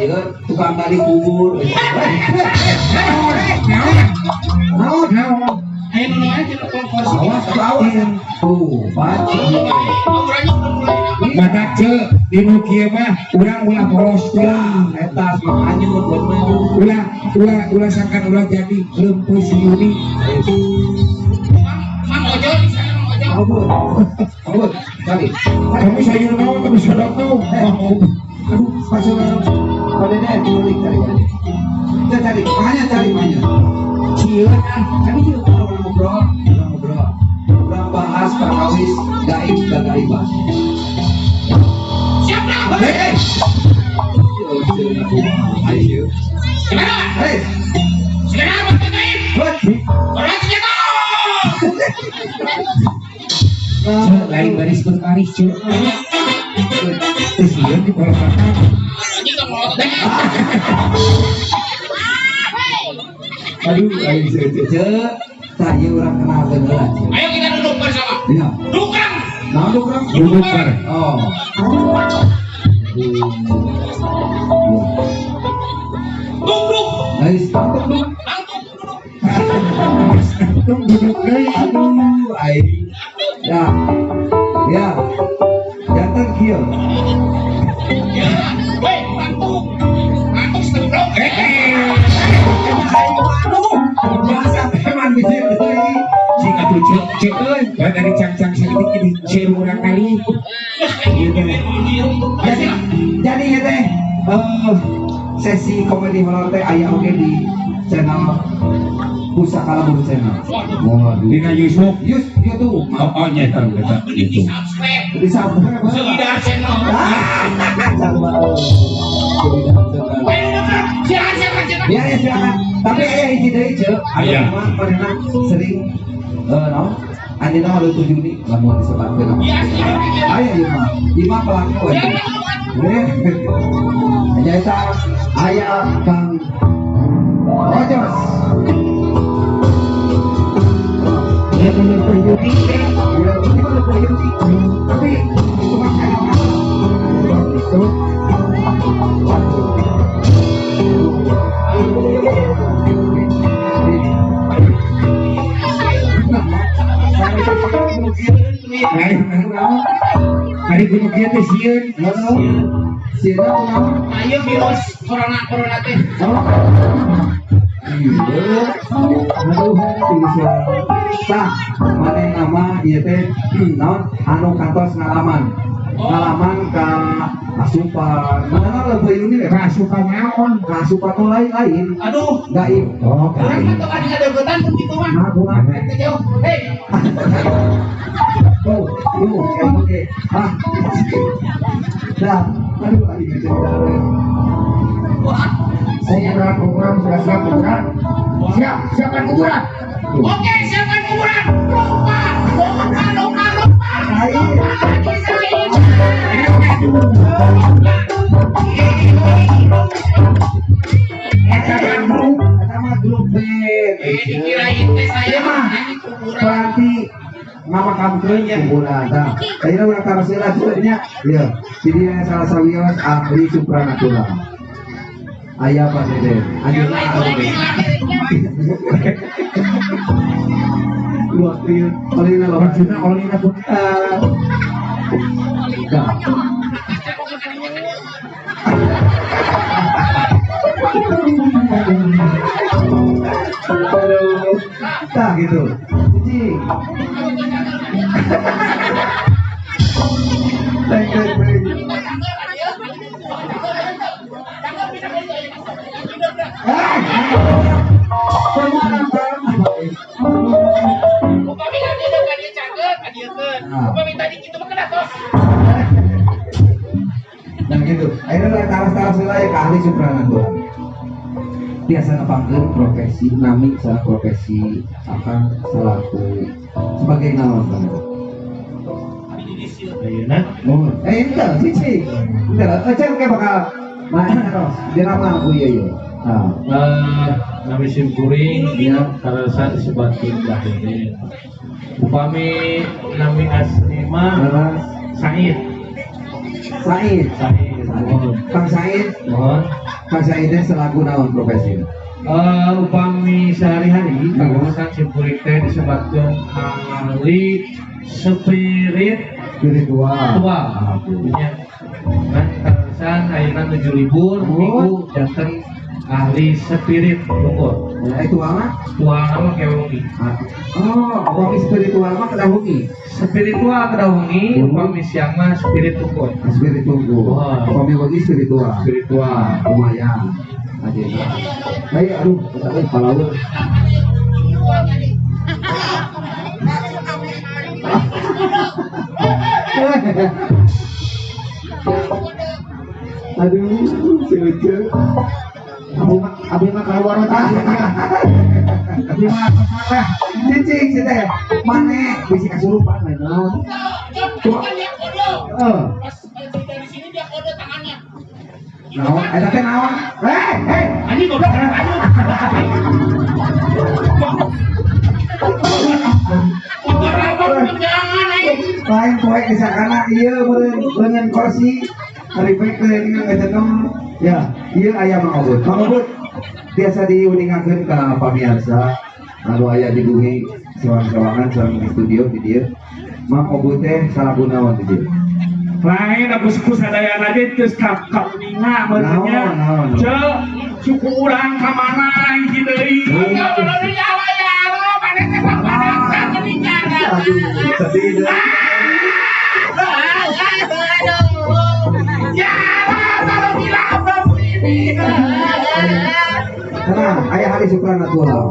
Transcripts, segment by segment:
ya tukang gali kubur. Ayo nu aja kompor Awas kawin. Tuh, baca. Mata ce di Nokia mah urang ulah proston Eta makanya buat maju. ulah sangkan ulah jadi leumpeuh si Yuni. Mang Ojo di sana Mang Ojo. Abut, kali. Kamu sayur naon kamu sodok naon. Aduh, pasal pada dia diulik cari. Kita cari, makanya cari banyak. Cieun kan dia orang ngobrol. Orang bahas perkawis gaib dan gaibah. Siapa? Hei. Ayo. Gimana? Hei. Sekarang apa terkait? Buat. Orang senjata. Lain baris berbaris ce. Sieun di kolot kata. Ini enggak mau terkait. Aduh, ayo ce. Saya orang kenal beneran. Ayo kita duduk bersama. Iya. Dukang. Nah, orang Duduk bar. Oh. Duduk. Guys, tangkap dulu. Langsung duduk. Duduk deui. Aduh, ai. Ya. Ya. Jangan kieu. Ya. Woi, ngantuk. Ngantuk setengah. Bahasa teman bisa deui. Jika tuh ce euy, dari cang-cang sakitu jadi ceu urang kali. Jadi ya teh sesi komedi horor teh aya oge di channel Pusaka Labur channel. Waduh. Dina Yusuf. Yus, dia tuh Oh nyata eta Di itu. subscribe. di subscribe. Segidar channel. Sama. Ayo duduk. Silakan. Ya ya silakan. Tapi aya hiji deui ce. Aya. Mah panena sering naon? Anjeunna mah 7 Juni lamun disebatkeun nama. Iya, silakan. Aya ieu mah. Ieu mah pelaku. Nyata aya Kang Rojos. Ya bener perjuti. Ya, ini mah lebih Yudi. Tapi itu mah kayak itu. Hari kuno kieu teh sieun. Sieuna kunaon? Ayo virus corona teh. Aduh, bisa. Tah, mana nama ieu teh naon anu kantos ngalaman ka asupan. Mana lebih ini we Rasukan naon? asupan nu lain. Aduh. Gaib. Oh, Orang kali. itu kan ada getan begitu mah. Nah, kumaha? Kita jauh. Hei. Oh, oke. Ah. Dah, aduh lagi cerita. Kuburan sudah siap kuburan. Siapkan kuburan. Oke, siapkan kuburan. Lupa. Sama grup band. Dikirain teh saya mah nyanyi kuburan. Berarti mama kamu kuburan. Nah, saya udah taruh selanjutnya. Ya, jadi salah sawios ahli supranatural. Ayah Pak Dede. Anjir waktu olehna loh. Maksudnya olehna pun Nah gitu. Jadi Upami nanti ada kadieu caget, kadiekeun. Upami tadi kitu mah kena tos. nah gitu. Akhirnya taras-taras wilayah ke ahli supranatural. Biasa ngapangkeun profesi nami salah profesi akan selaku sebagai naon kan. ayeuna Ente, cici. Ente, aja kayak bakal nanya terus. Dia nama aku iya. Nami simkuring Iya. karasa disebatin dahilin upami nami asli mah Terus Said Said. Said mohon Kang Said. mohon Said selaku naon profesi? Upami sehari-hari kawasan Simpuring teh disebutkan ahli spiritual. Ya. Kan kawasan ayeuna nuju libur minggu janten ahli spirit pokok. Itu apa? Tuang nama kewengi. Oh, upami spiritual mah kedaungi. Spiritual kedaungi, upami siang mah spirit pokok. Spiritual. Wah. Upami bagi spiritual. Spiritual. Lumayan. Aja. Baik, aduh, tapi palaur. Aduh, lucu. Abi mah keluar tadi. Abi mah salah. Cicing sih teh. Mane bisi kasurupan lain naon. Pas dari sini dia kode tangannya. Naon? Eta teh naon? Hei. Anjing goblok anjing. Jangan anjing. Lain poe disakana ieu meureun leungeun kursi. Hari baik teh dengan ngajenom. Ya, ieu aya Mang Obut. Mang Obut biasa diuningakeun ka pamirsa anu aya di bumi sewang-sewangan sareng di studio di dieu. Mang Obut teh salagunaon di dieu? Lain aku sadayana ge geus kauninga benernya. Naon. Cek suku urang ka mana hiji deui. Ya Allah ya Allah, mana teh bangsa meninggalna. Aduh, sedih deh. Ya Allah, kalau bilang begini. Tenang, aya hari syukuran atuh. Tenang.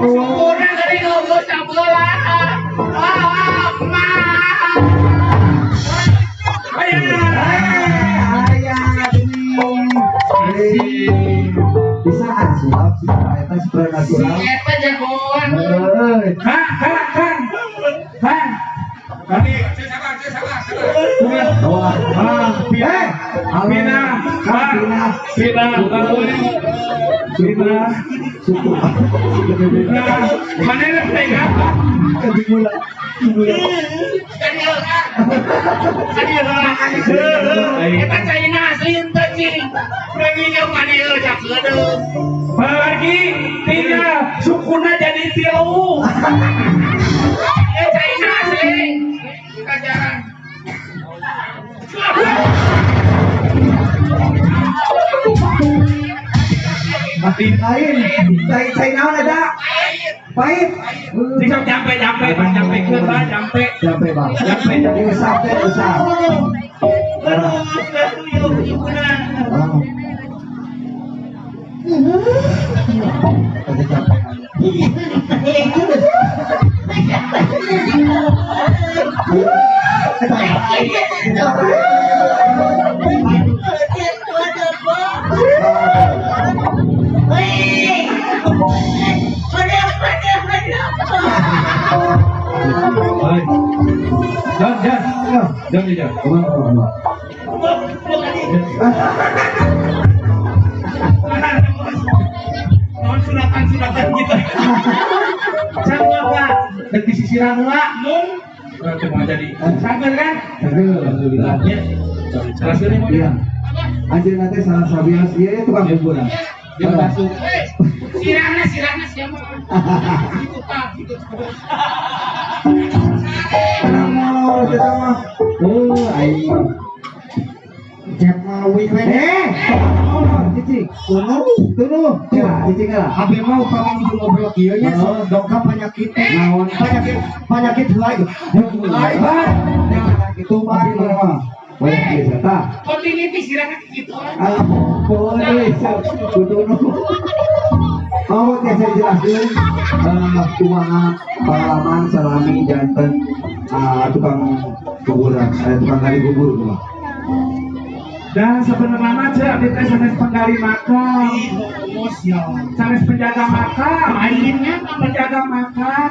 Udah dari ngomong sabola. Bisa asup sih, eta supranatural. Eta jagoan. Kan. Tadi sabar. Pina. Suku. Mana yang pegang? Kita China asli ente sih. Begini mana ya jagoan. Pergi tinggal sukuna jadi tilu. China asli. Kajaran. Mati lain. Cai naon ada? Pahit. Jika jampe ke Bang, jampe. Sampai bang. Jadi usap teh usap. Ada capek. Jangan. Sunatan gitu. Jangan Pak. Dan di sisiran lah. Cuma jadi sabar kan? Alhamdulillah. Rasanya mau Iya. Anjir nanti salah sabias iya itu bang hiburan. dia masuk. Sirahna siapa? Itu Pak, itu. Tenang mau kita mah. Ayo. Cek mau weekend. Cici, tunggu. Ya, cici kalah. Abi mau kami itu ngobrol kieu nya dongkap penyakit Naon? penyakit lain. Lain. Jangan gitu mari mah. Banyak biasa ta. Continuity sirahna gitu. Boleh, kudu mau saya jelaskan kumaha pengalaman salami janten tukang kuburan, tukang gali kubur kumaha. Dan sebenarnya aja kita sanes penggali makam, sanes penjaga makam, Mainnya penjaga makam.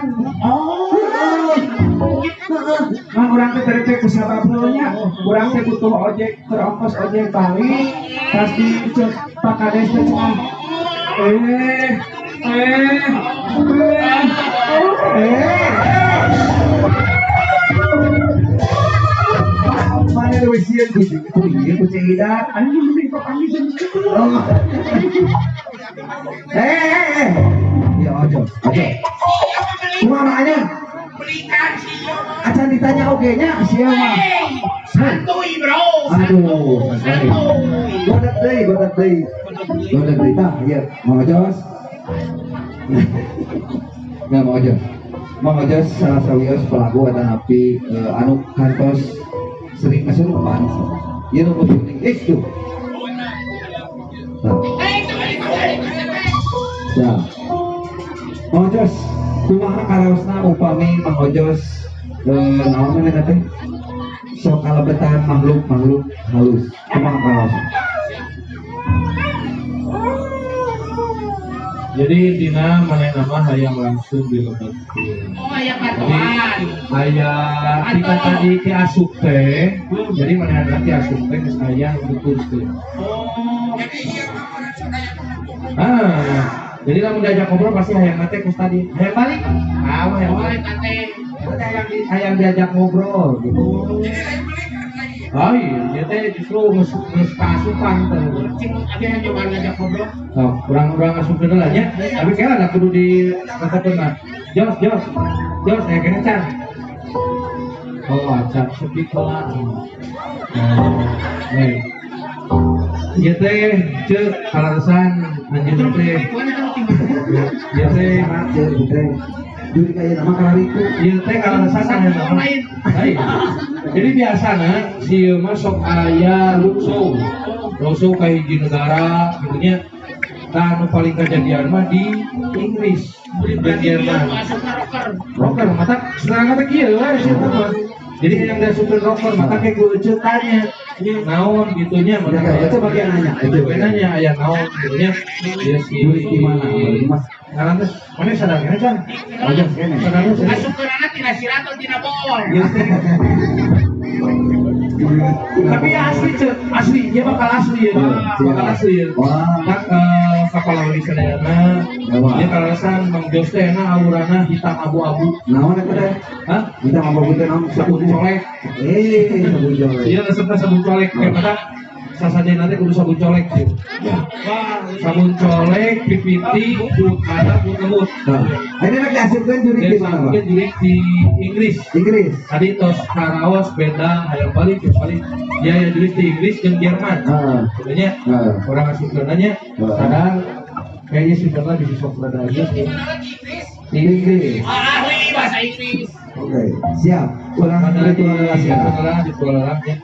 Nah, orang teh dari teh kusababnya, orang teh butuh ojek terongkos ojek balik, pasti cek Pak Kades teh cuma Mana sieun kucing. Oh iya kucing idan. Anjing mending kok anjing Oh. Ya ojo. Kumaha Belikan sih. acan ditanya oge-nya sia mah. Santuy bro. Aduh, Santuy. godat deui. Tah, ieu Mang Ojos. Nah, Mang Ojos salah sawios pelaku eta napi anu kantos sering kesurupan. Ieu nu penting. Tuh. Nah. Ya. Mang Ojos, kumaha karaosna upami Mang Ojos naon namanya teh? Sok kalebetan makhluk halus. Kumaha karaosna? Jadi dina mana nama hayang langsung dilebetkeun. Oh ya patoan. Aya kita tadi ti asup teh, jadi mana nanti asup teh geus aya nuturkeun. Oh, jadi iya orang sadaya Jadi lamun diajak ngobrol pasti hayang teh geus tadi. Hayang balik. Hayang balik. Hayang diajak ngobrol gitu. Iya teh justru geus kaasupan teh. Cing abi yang coba ngajak ngobrol. Kurang asup dulu lah nya. Tapi kira ada kudu di katakeun mah. Jos, aya kene can. Oh, acan sepi kelar. Ieu teh ceuk kalaresan anjeun teh. Ieu teh Jadi kayak nama kalariku. ieu teh kalaresan anu lain. Jadi biasana si ieu mah sok aya luxo ka hiji negara gitu nya. Nah, anu paling kejadian mah di Inggris, di Jerman. Rocker, mata serangan teh kieu we sih mah. Jadi yang dia supir rocker, mata kayak gue tanya, naon gitunya, Itu bagian nanya. nanya aya naon gitunya. Dia si Di mana? Mas. Nah, terus mana sadarnya kan? Aja kene. Sadarnya Masuk ke ranah tina sirato tina bol. tapi asli dia bakal asli ya, bakal asli ya. Kan kapal lawan di sana, dia kalasan Mang Jos teh aurana hitam abu-abu. Naon eta teh? Hah? Kita ngomong teh naon Sabun colek. sabun colek. Iya resepna sabun colek kayak mata sasadena teh kudu sabun colek. Sabun colek, pipiti, ada lembut. Ini lagi asupkeun juri Jadi di mana, Pak? mungkin di Inggris. Inggris. Tadi tos karaos beda, hayang balik dia ya di Inggris dan Jerman. Sebenarnya orang asli Belanda sadar kayaknya si Belanda bisa sok Belanda aja sih. Di Inggris. Ahli bahasa Inggris. Oke, siap. Kurang Padahal itu di rahasia. di Kuala ya.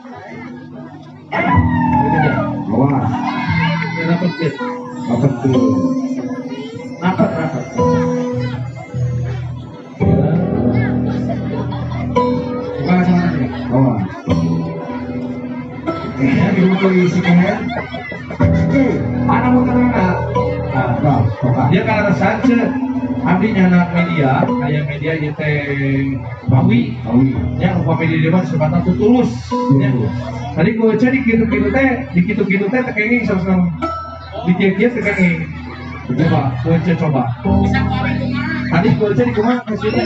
Ini dia. Awas, Ini dapat dia. apa tuh? Rapat. Bukan sama dia. Awas. Itu isi kan? Mana motor anak? Dia kalau resace, abdi nyana media, kayak media ieu teh bawi, nya upah media dia mah sebatang tulus. Ya. Tadi gua cari gitu-gitu teh tekenging sama dikieu-kieu tekenging. Coba. Bisa kawin kumaha? Tadi gua cari kumaha kasih teh.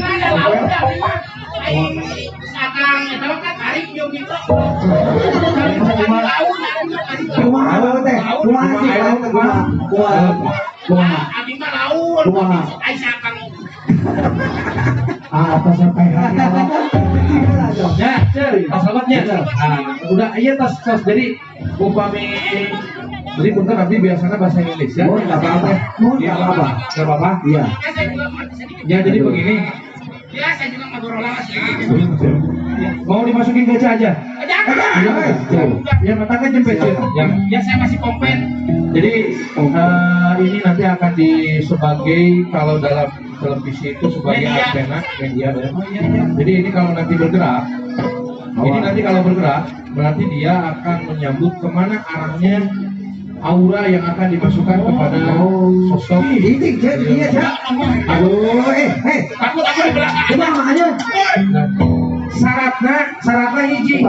Sakang eta mah kan tarik yo gitu. Kumaha teh? Kumaha sih? Kumaha? Abi mah laun. Kumaha? Ai sakang. Apa sampai hari Ya, ceri, selamatnya. Udah iya tas jadi upami jadi punten abdi biasanya bahasa Inggris ya. Oh, enggak apa-apa. Iya, enggak apa-apa. Iya. Saya juga ngerti sedikit. Ya jadi begini, Ya saya juga ngobrol lama sih. mau dimasukin gacha aja. Ya matanya jempet ya. Ya saya masih kompet. Jadi ini nanti akan sebagai kalau dalam televisi itu sebagai Media. antena media ya. Jadi ini kalau nanti bergerak, ini nanti kalau bergerak berarti dia akan menyambut kemana arahnya aura yang akan dimasukkan kepada sosok. Ini iya, Cak. Aduh, Takut aku di belakang. kumaha aja? Syaratnya hiji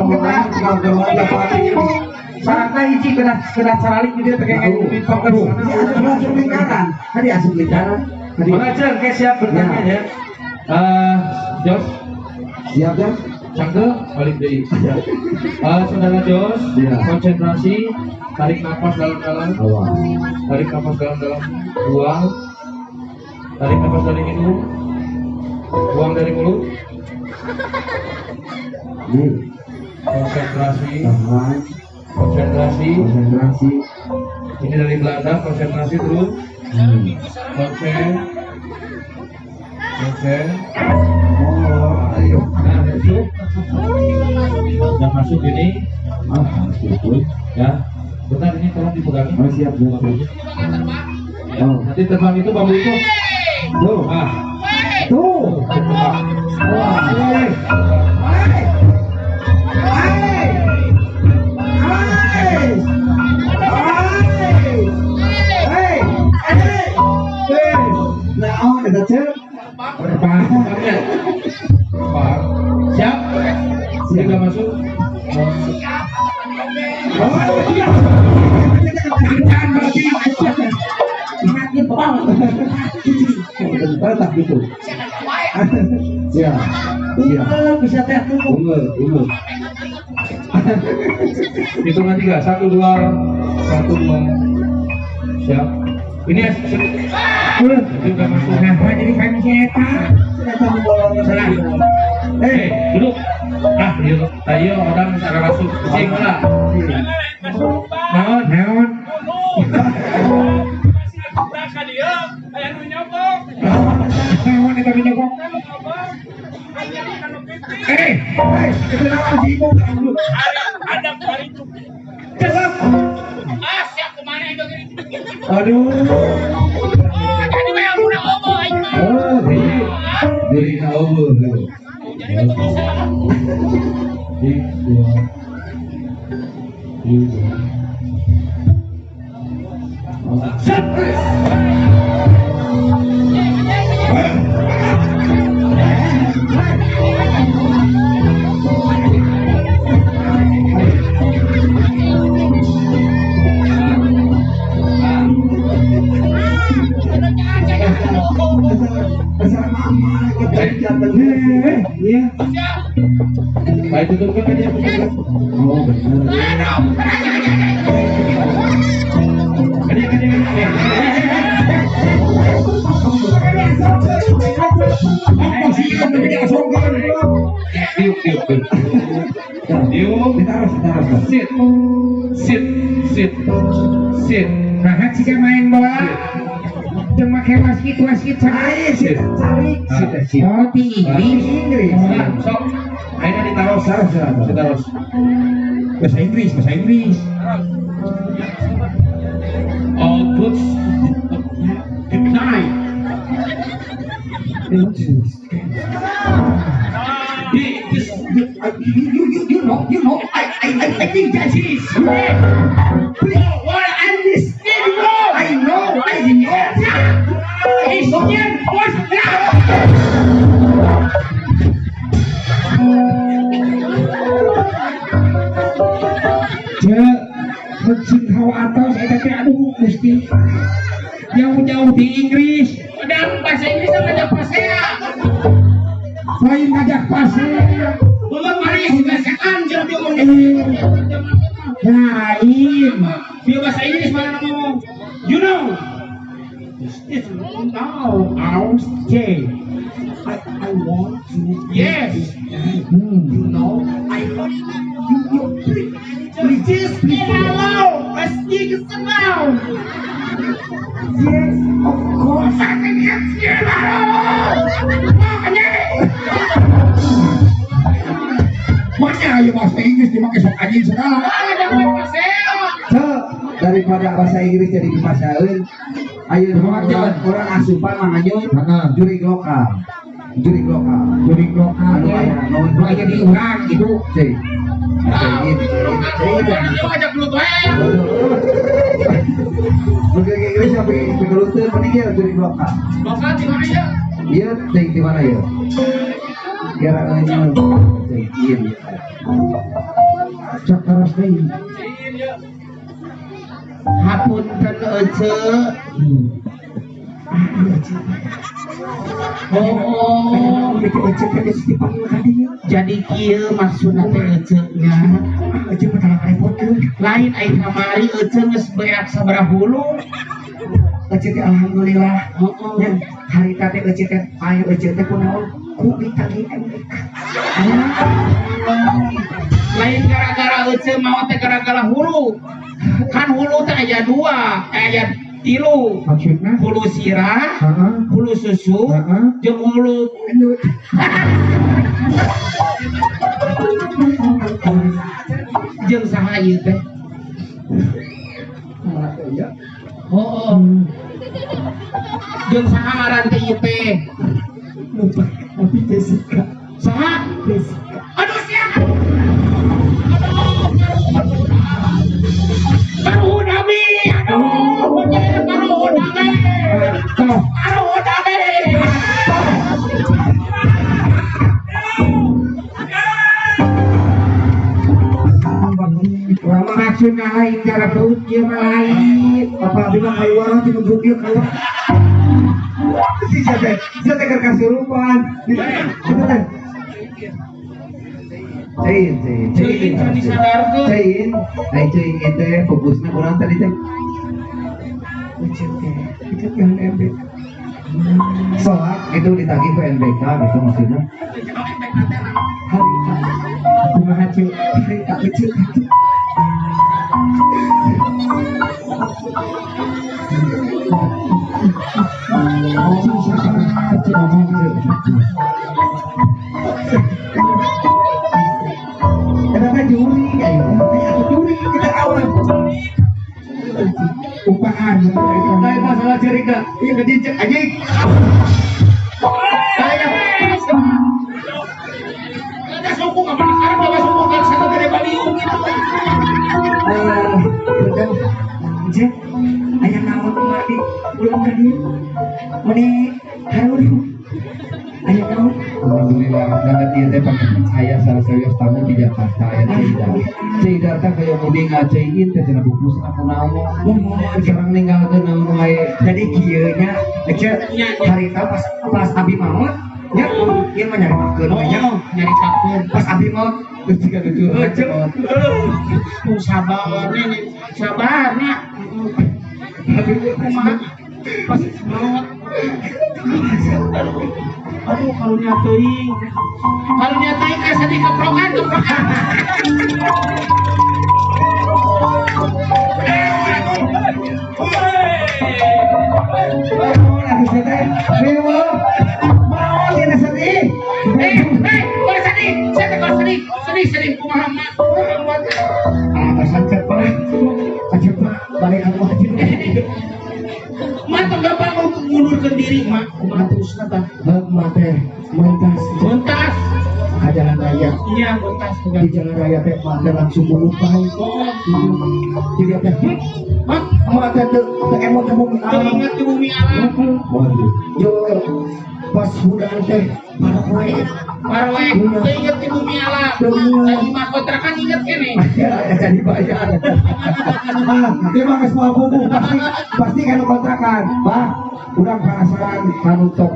syaratnya hiji kena caralik gitu kayak di token Asup lingkaran. Tadi asup lingkaran. Tadi mengajar kayak siap bertanya ya Jos siap kan? Cangge balik deui. Ya. Saudara Jos, Ya. konsentrasi, tarik nafas dalam-dalam. Awal. Tarik nafas dalam-dalam, buang. Tarik nafas dari hidung, buang dari mulut. Konsentrasi, Tahan. konsentrasi. Konsentrasi. Ini dari Belanda, konsentrasi terus. Konsen. Oh, ayo. Nah, masuk. Udah masuk ini, Betul. ya. Bentar ini tolong dipegang. Oh, siap, siap. Oh, Nanti terbang itu bambu itu. tuh. Ah, Tuh. terbang. Wah, hey. Nah, kita cek. Terbang. Terbangnya. Terbang. Siap? Sudah masuk? Tak gitu. Ya, ya. Bisa teh tuh. Unggul. Hitungan 3, 1, 2, 1, 2. Siap. Ini sudah masuk. Nah, jadi kami kita. Salah. Duduk. Ah, yuk. Ayo orang cara masuk. Kucing lah. Naon. Naon eta menyokok. Itu nama si ibu. Cepat. Siap kemana itu? Aduh. Tadi yang udah ngomong aja. Oh, dari awal. Jadi nggak bisa. Iya. Baik, tutupkan aja. Oh, benar. Sit. Nah, jika main bola jeung make wasit cari. Oh, di Inggris. Sok. Ayo ditaruh. Ditaruh. Bahasa Inggris. All goods. Good night. You know, I think that is. What understand? I know. It's what's mesin hawa atas, saya teh aduh mesti jauh-jauh di Inggris. Udah bahasa Inggris sama ada pasea. Lain ngajak pasir. Belum mari bahasaan jadi ngomong. Lain. Dia bahasa Inggris mana ngomong? You know. It's now our stay. I want to. Yes. You know. You please. Hello. Pasti kesenang. Yes, of course. Makanya ayo bahasa Inggris dipakai sok anjing segala. Ada pasea. So, daripada bahasa Inggris jadi dipasaeun, ayo orang asupan manganyun jurig lokal. Jurik lokal. Anu aya Nu aya di urang gitu. Cek. Lu ngajak lu tuh. Mungkin Inggris sampai pengelutan meninggal jurig lokal. Lokal di mana ya? Iya, cek di mana ya? Kira aja. Cek iya. Cak terus deui. Hapunten ece. Oh, jadi kieu maksudna teh eceuknya. Ece mah repot tuh. Lain ai kamari eceuk geus beak sabaraha hulu. Ece teh alhamdulillah. Nya harita teh ece teh ayo ece teh kunaon? Ku ditagi MBK. Lain gara-gara eceuk mah teh gara-gara hulu. Kan hulu teh aya 2, aya 3. Maksudna Hulu sirah, heeh. hulu susu, Heeh. jeung hulu Anu jeung saha ieu teh? ya. Oh. Jeung saha ngaran teh ieu teh? Lupa. Tapi Jessica. Saha? Jessica. Aduh sia. Baru nami. Aduh, baru nami. Toh, Baru nami. lama maksudnya lain cara perut dia mah lain. Apa abdi mah keluar di nubuk dia keluar. Si saya teh kasurupan. Cepetan. Ceuing can disadarkeun. Cein, ai cein itu fokusnya kurang tadi teh. Ucap teh, itu yang MBK. Soal itu ditagih ke NBK gitu maksudnya. Harita. Kumaha ceu? Harita kecil. Kenapa juri kayak aku juri kita kawan. Upaan. Lain masalah cerita. Iya kejicek anjing. Ada suku enggak pernah karep enggak suku kan satu gede baliung gitu. Cek, ayah naon mati belum tadi. Meni harus ayah naon. Alhamdulillah banget ieu teh saya salah serius tamu di Jakarta ya Cida. Cida teh kayak mudi ngacein teh cenah bungkusna kunaon. Sekarang ninggalkeun naon wae. Jadi kieu nya cek harita pas abi maut nya ieu mah nyaritakeun we nya. Nyari kapur. Pas abi maut geus tiga lucu. Sabar nih, sabarnya. Kumaha? Pas maut. Aduh, karunya teuing. Karunya teuing asa dikeprokan. Boleh sedih. Kumaha mah? Mak tuh gampang untuk mundurkan diri, mak. Kumaha terus nata? Mentas Bentas. ke jalan raya. Iya, bentas. Di jalan raya teh mata langsung melupai. Jadi teh Mak, mata teh emot ke bumi alam. teringat di bumi alam. Waduh. Yo pas hudang teh parawe. Parwek, teringat di bumi alam. Lagi mah kontrakan inget kene. Jadi bayar. Dia mah geus moal bubu pasti kan kontrakan. Bah, urang penasaran manutok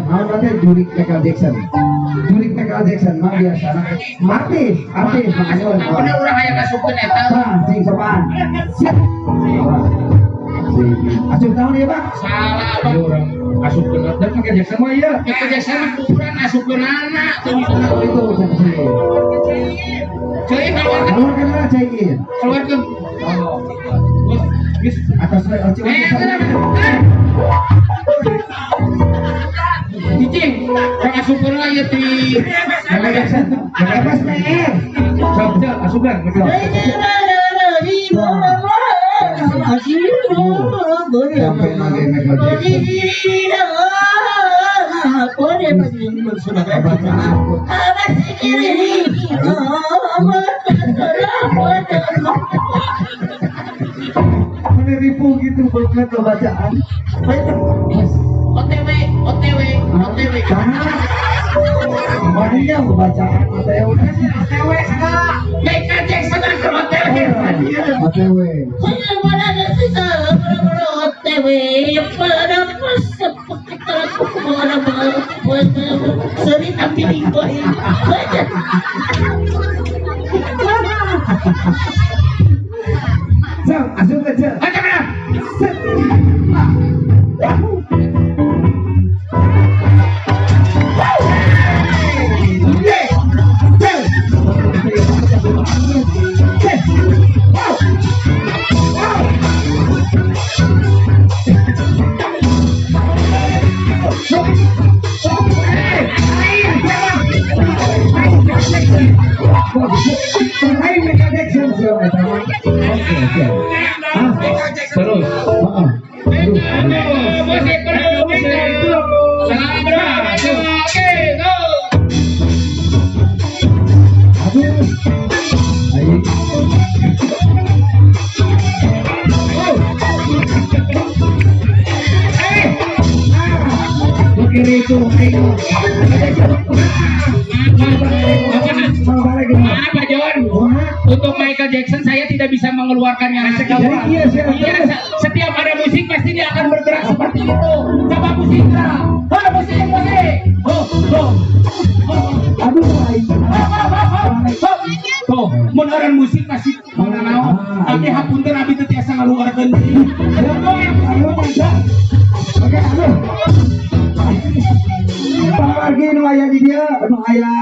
naon teh jurik Michael Jackson. Jurik Michael Jackson mah biasana artis makanya Bener urang aya kasupkeun eta. Nah, sing sopan. Siap. Asup tahun ya, Pak? Salah, Ada Bang. orang asup benar dan pakai Jackson mah ya. Eta jasa mah kuburan asupkeun anak. Oh, itu Ceuing keluar Keluar kan lah caikin. keluarkeun. Geus atas we ocing. Cicing, orang asupkeun lah ieu ti. Michael Jackson. Bebas PR. Coba asupkan betul. Sampai lagi Michael Jackson. Menipu gitu banget bacaan. OTW. Banyak bacaan OTW. Michael Jackson ke OTW. OTW. OTW. wewe pada pas sepekat aku kemana seri tapi lingkuh Jam, asup ke jam. aja mana Pemain Michael Jackson siapa eta mah? Oke. Terus. musik oke go Kiri itu, ayo. Mau balik dulu. apa John Wah, untuk Michael Jackson saya tidak bisa mengeluarkannya jadi iya siapa? Iya, setiap ada musik pasti dia akan bergerak seperti itu. Coba musiknya. Musik. Aduh, ayo. Tuh, mun orang musik pasti mana naon. Tapi hapunten abi teu tiasa ngaluarkeun. Oke, aduh. Pagi nu aya di dia, nu aya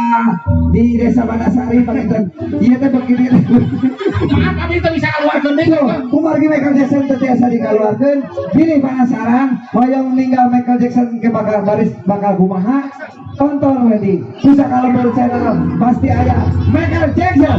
di Desa Banasari Pakinten. Ieu teh begini. Maaf abi teu bisa ngaluarkeun deui. Kumargi Michael Jackson teh tiasa dikaluarkeun. Pilih penasaran, hoyong ninggal Michael Jackson ke bakal kumaha? Tonton wedi. Bisa kalau baru channel pasti ada Michael Jackson.